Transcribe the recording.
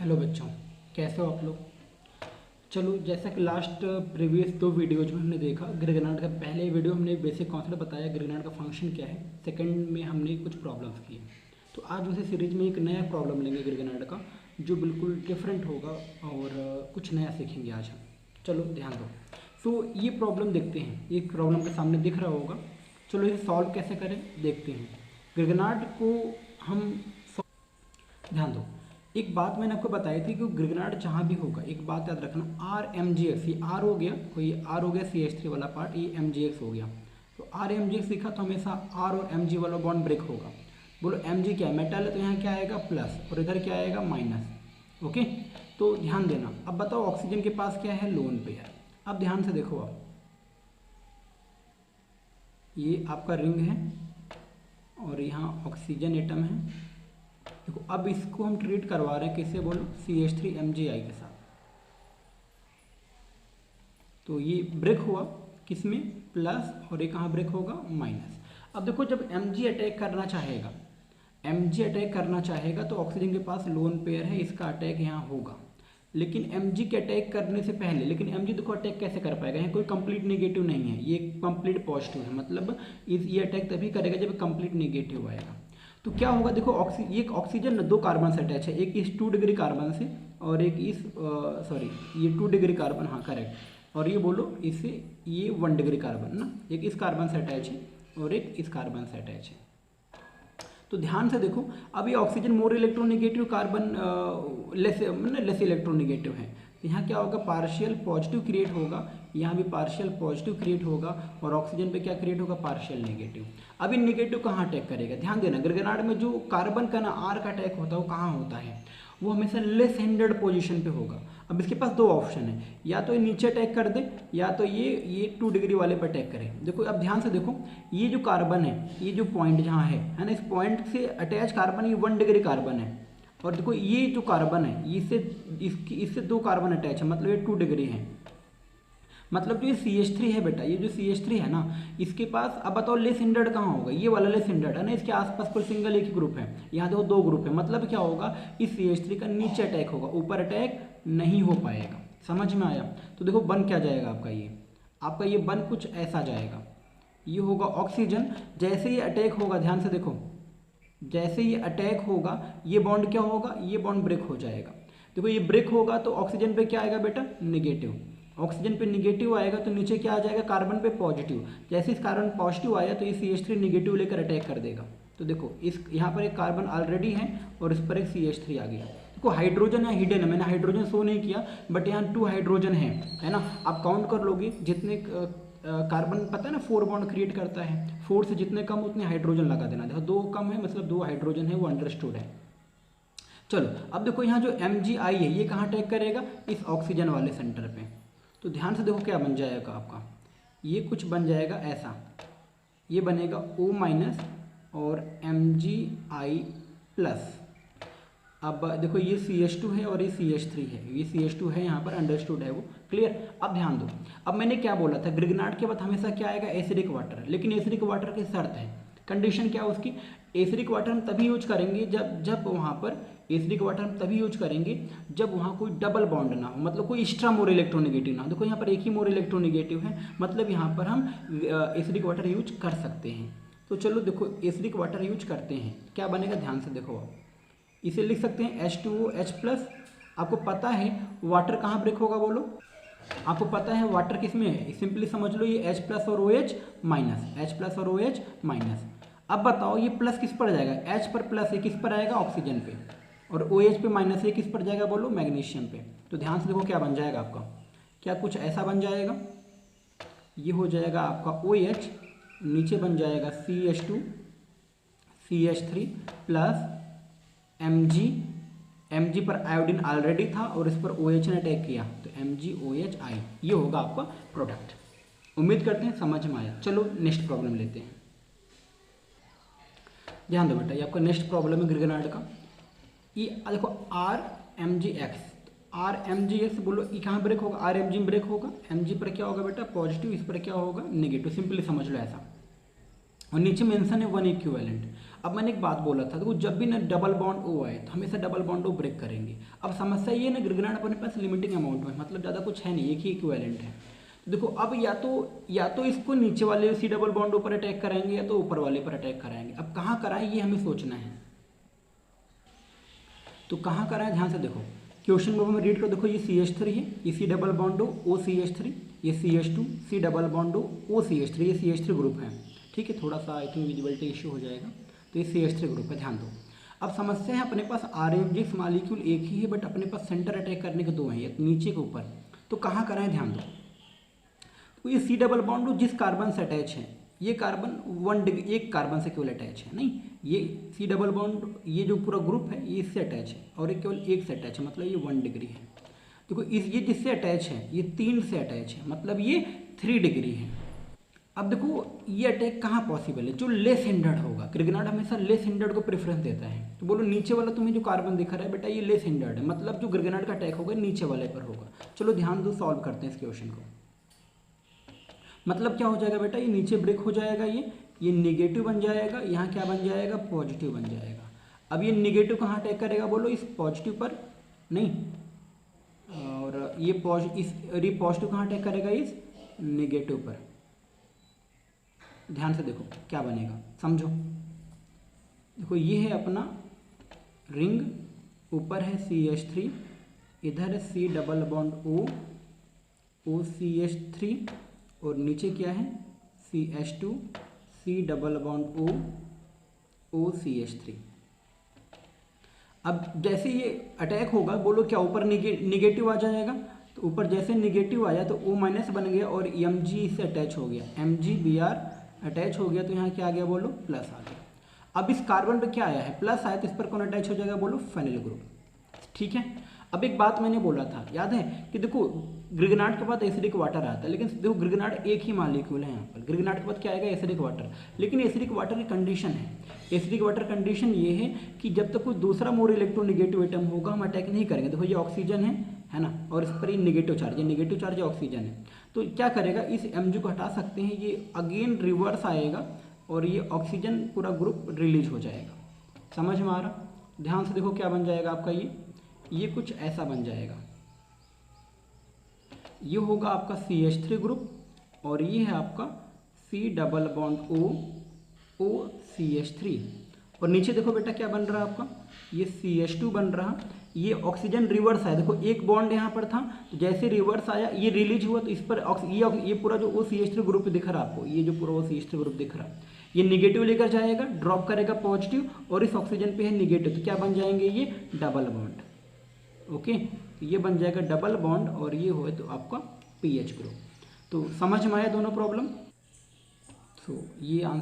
Hello बच्चों, कैसे हो आप लोग। चलो, जैसा कि लास्ट प्रीवियस दो वीडियोज में हमने देखा, ग्रेगनार्ड का पहले वीडियो हमने बेसिक कॉन्सेप्ट बताया, ग्रेगनार्ड का फंक्शन क्या है। सेकंड में हमने कुछ प्रॉब्लम्स किए। तो आज उसी सीरीज में एक नया प्रॉब्लम लेंगे ग्रेगनार्ड का, जो बिल्कुल डिफरेंट होगा और कुछ नया सीखेंगे आज हम। चलो ध्यान दो। सो ये प्रॉब्लम देखते हैं, एक प्रॉब्लम के सामने दिख रहा होगा। चलो इसे सॉल्व कैसे करें देखते हैं। ग्रेगनार्ड को हम ध्यान दो। एक बात मैंने आपको बताई थी कि ग्रेगनार्ड जहाँ भी होगा, एक बात याद रखना, आर एम जी एक्स, ये आर हो गया, कोई आर हो गया सी एच थ्री वाला पार्ट, ये एम जी एक्स हो गया। तो आर एम जी एक्स लिखा तो हमेशा आर और एम जी वाला बॉन्ड ब्रेक होगा। बोलो एम जी क्या है, मेटल है, तो यहाँ क्या आएगा प्लस और इधर क्या आएगा माइनस। ओके, तो ध्यान देना। अब बताओ ऑक्सीजन के पास क्या है, लोन पेयर। अब ध्यान से देखो, आप ये आपका रिंग है और यहाँ ऑक्सीजन एटम है। देखो अब इसको हम ट्रीट करवा रहे हैं किससे, बोलो CH3MgI के साथ। तो ये ब्रेक हुआ किसमें, प्लस, और ये कहाँ ब्रेक होगा, माइनस। अब देखो जब Mg अटैक करना चाहेगा, Mg अटैक करना चाहेगा तो ऑक्सीजन के पास लोन पेयर है, इसका अटैक यहाँ होगा। लेकिन Mg के अटैक करने से पहले, लेकिन Mg देखो अटैक कैसे कर पाएगा, यहाँ कोई कंप्लीट नेगेटिव नहीं है, ये कंप्लीट पॉजिटिव है। मतलब ये अटैक तभी करेगा जब कंप्लीट नेगेटिव आएगा। तो क्या होगा, देखो ये ऑक्सीजन दो कार्बन से अटैच है, एक इस 2 डिग्री कार्बन से और एक इस ये 2 डिग्री कार्बन, हाँ करेक्ट, और ये बोलो इससे ये 1 डिग्री कार्बन ना, एक इस कार्बन से अटैच है और एक इस कार्बन से अटैच है। तो ध्यान से देखो, अब ये oxygen more electronegative, carbon less electronegative है। तो यहाँ क्या होगा, पार्शियल पॉजिटिव क्रिएट होगा, यहाँ भी पार्शियल पॉजिटिव क्रिएट होगा, और ऑक्सीजन पे क्या क्रिएट होगा, पार्शियल नेगेटिव। अब ये नेगेटिव कहाँ अटैक करेगा, ध्यान देना। ग्रेगनार्ड में जो कार्बन का ना आर का अटैक होता है वो कहाँ होता है, वो हमेशा लेस हैंडेड पोजीशन पे होगा। अब इसके पास दो ऑप्शन है, या तो ये नीचे अटैक कर दे, या तो ये 2 डिग्री वाले पर अटैक करे। देखो अब ध्यान से देखो, ये जो कार्बन है, ये जो पॉइंट जहाँ है ना, इस पॉइंट से अटैच कार्बन ये 1 डिग्री कार्बन है। और देखो ये जो कार्बन है, इससे 2 कार्बन अटैच है, मतलब ये 2 डिग्री है। मतलब जो ये CH3 है बेटा, ये जो CH3 है ना, इसके पास अब बताओ लेस हिंडर्ड कहाँ होगा, ये वाला लेस हिंडर्ड है ना, इसके आसपास कोई सिंगल एक ही ग्रुप है, यहाँ देखो 2 ग्रुप है। मतलब क्या होगा, इस CH3 का नीचे अटैक होगा, ऊपर अटैक नहीं हो पाएगा। समझ में आया। तो देखो बन क्या जाएगा आपका ये बन कुछ ऐसा जाएगा, ये होगा ऑक्सीजन। जैसे ये अटैक होगा, ध्यान से देखो, जैसे ये अटैक होगा ये बॉन्ड क्या होगा, ये बॉन्ड ब्रेक हो जाएगा। देखो ये ब्रेक होगा तो ऑक्सीजन पे क्या आएगा बेटा, नेगेटिव। ऑक्सीजन पे नेगेटिव आएगा तो नीचे क्या आ जाएगा, कार्बन पे पॉजिटिव। जैसे इस कार्बन पॉजिटिव आया तो ये CH3 नेगेटिव लेकर अटैक कर देगा। तो देखो इस यहाँ पर एक कार्बन ऑलरेडी है और इस पर एक CH3 आ गया। देखो हाइड्रोजन यहाँ हिडन है, मैंने हाइड्रोजन शो नहीं किया, बट यहाँ 2 हाइड्रोजन है ना। आप काउंट कर लोगे, जितने कार्बन पता है ना 4 बॉन्ड क्रिएट करता है, 4 से जितने कम उतने हाइड्रोजन लगा देना। देखो 2 कम है मतलब 2 हाइड्रोजन है, वो अंडरस्टूड है। चलो अब देखो यहाँ जो MgI है ये कहाँ अटैक करेगा, इस ऑक्सीजन वाले सेंटर पे। तो ध्यान से देखो क्या बन जाएगा आपका, ये कुछ बन जाएगा ऐसा, ये बनेगा O- और MgI प्लस। अब देखो ये CH2 है और ये CH3 है, ये CH2 है यहाँ पर, अंडरस्टूड है वो, क्लियर। अब ध्यान दो, अब मैंने क्या बोला था, ग्रेगनार्ड के बाद हमेशा क्या आएगा, एसिडिक वाटर। लेकिन एसिडिक वाटर की शर्त है, कंडीशन क्या है उसकी, एसिडिक वाटर हम तभी यूज करेंगे जब वहाँ पर एसिडिक वाटर हम तभी यूज करेंगे जब वहाँ कोई डबल बॉन्ड ना हो, मतलब कोई एक्स्ट्रा मोर इलेक्ट्रोनेगेटिव ना हो। देखो यहाँ पर एक ही मोर इलेक्ट्रोनेगेटिव है, मतलब यहाँ पर हम एसिडिक वाटर यूज कर सकते हैं। तो चलो देखो एसिडिक वाटर यूज करते हैं, क्या बनेगा ध्यान से देखो। आप इसे लिख सकते हैं H2OH+। आपको पता है वाटर कहाँ ब्रेक होगा, बोलो आपको पता है वाटर किस में है, सिंपली समझ लो ये H+ और OH-, H+ और OH-। अब बताओ ये प्लस किस पर जाएगा, H पर प्लस, ये किस पर आएगा, ऑक्सीजन पे, और OH पे माइनस, ये किस पर जाएगा, बोलो मैग्नीशियम पे। तो ध्यान से देखो क्या बन जाएगा आपका, क्या कुछ ऐसा बन जाएगा, ये हो जाएगा आपका OH, नीचे बन जाएगा CH2 CH3 प्लस Mg पर आयोडीन ऑलरेडी था और इस पर OH ने अटैक किया, तो MgOHI, ये होगा आपका प्रोडक्ट। उम्मीद करते हैं समझ में आया। चलो नेक्स्ट प्रॉब्लम लेते हैं। ध्यान दो बेटा, ये आपका नेक्स्ट प्रॉब्लम है ग्रेगनार्ड का। ये देखो RMgX, RMgX बोलो ये कहाँ ब्रेक होगा, RMg में ब्रेक होगा। Mg पर क्या होगा बेटा, पॉजिटिव, इस पर क्या होगा, नेगेटिव। सिंपली समझ लो ऐसा, और नीचे मेंशन है 1 इक्विवेलेंट। अब मैंने एक बात बोला था, देखो जब भी ना डबल बॉन्ड ओ आए तो हमेशा डबल बॉन्ड ओ ब्रेक करेंगे। अब समस्या ये ना ग्रिग्नार्ड अपने पास लिमिटिंग अमाउंट में, मतलब ज़्यादा कुछ है नहीं, एक ही इक्विवेलेंट है। तो देखो अब या तो इसको नीचे वाले सी डबल बॉन्ड ऊपर अटैक कराएंगे या तो ऊपर वाले पर अटैक कराएंगे। अब कहाँ कराएं ये हमें सोचना है, तो कहाँ कराएं ध्यान से देखो। क्वेश्चन को मैं रीड करो, देखो ये CH3 है, ये C double bond O CH3, ये CH2 C double bond O CH3, ये CH3 ग्रुप है, ठीक है। थोड़ा सा आई थिंक विजिबिलिटी इश्यू हो जाएगा, तो ये CH3 ग्रुप है, ध्यान दो। अब समस्या है अपने पास RMGX मालिक्यूल एक ही है बट अपने पास सेंटर अटैक करने के दो हैं, एक नीचे के ऊपर, तो कहाँ कराएं ध्यान दो। तो ये सी डबल बॉन्ड जिस कार्बन से अटैच है, ये कार्बन 1 डिग्री एक कार्बन से केवल अटैच है, नहीं ये सी डबल बॉन्ड ये जो पूरा ग्रुप है ये इससे अटैच है और ये केवल एक से अटैच है, मतलब ये 1 डिग्री है। देखो ये जिससे अटैच है ये 3 से अटैच है, मतलब ये 3 डिग्री है। अब देखो ये अटैक कहाँ पॉसिबल है, जो लेस हिंडर्ड होगा। ग्रिग्नार्ड हमेशा लेस हिंडर्ड को प्रेफरेंस देता है। तो बोलो नीचे वाला तुम्हें जो कार्बन दिखा रहा है बेटा ये लेस हिंडर्ड है, मतलब जो ग्रिग्नार्ड का अटैक होगा नीचे वाले पर होगा। चलो ध्यान दो, सॉल्व करते हैं इस क्वेश्चन को। मतलब क्या हो जाएगा बेटा, ये नीचे ब्रेक हो जाएगा, ये नेगेटिव बन जाएगा, यहाँ क्या बन जाएगा, पॉजिटिव बन जाएगा। अब ये नेगेटिव कहाँ अटैक करेगा बोलो, इस पॉजिटिव पर नहीं, और ये पॉजिटिव कहाँ अटैक करेगा, इस नेगेटिव पर। ध्यान से देखो क्या बनेगा, समझो। देखो ये है अपना रिंग, ऊपर है CH3, इधर है C double bond O CH3 और नीचे क्या है CH2 C double bond O CH3। अब जैसे ये अटैक होगा बोलो क्या ऊपर निगेटिव आ जाएगा, तो ऊपर जैसे निगेटिव आया तो O माइनस बन गया और Mg इससे अटैच हो गया, MgBr अटैच हो गया, तो यहाँ क्या आ गया बोलो, प्लस आ गया। अब इस कार्बन पे क्या आया है, प्लस आया, तो इस पर कौन अटैच हो जाएगा बोलो, फेनिल ग्रुप, ठीक है। अब एक बात मैंने बोला था याद है कि देखो ग्रिग्नार्ड के बाद एसिडिक वाटर आता है, लेकिन देखो ग्रिग्नार्ड एक ही मॉलिक्यूल है यहाँ पर, ग्रिग्नार्ड के बाद क्या आएगा, एसिडिक वाटर। लेकिन एसिडिक वाटर की कंडीशन है, एसिडिक वाटर कंडीशन ये है कि जब तक कोई दूसरा मोर इलेक्ट्रोनेगेटिव एटम होगा हम अटैक नहीं करेंगे। देखो ये ऑक्सीजन है ना, और इस पर ये नेगेटिव चार्ज है, ऑक्सीजन है, तो क्या करेगा, इस Mg को हटा सकते हैं, ये अगेन रिवर्स आएगा और ये ऑक्सीजन पूरा ग्रुप रिलीज हो जाएगा। समझ में आ रहा, ध्यान से देखो क्या बन जाएगा आपका, ये कुछ ऐसा बन जाएगा। ये होगा आपका CH3 ग्रुप और ये है आपका C double bond O CH3, और नीचे देखो बेटा क्या बन रहा है आपका, ये CH2 बन रहा, ये ऑक्सीजन रिवर्स आया। देखो एक बॉन्ड यहाँ पर था, तो जैसे रिवर्स आया ये रिलीज हुआ, तो इस पर ये पूरा जो OCH3 ग्रुप दिख रहा है आपको, ये जो पूरा OCH3 ग्रुप दिख रहा है, ये निगेटिव लेकर जाएगा, ड्रॉप करेगा पॉजिटिव, और इस ऑक्सीजन पे है निगेटिव, तो क्या बन जाएंगे, ये डबल बॉन्ड। ओके, तो ये बन जाएगा डबल बॉन्ड और ये हो तो आपका pH ग्रुप। तो समझ में आया दोनों प्रॉब्लम। तो ये आंसर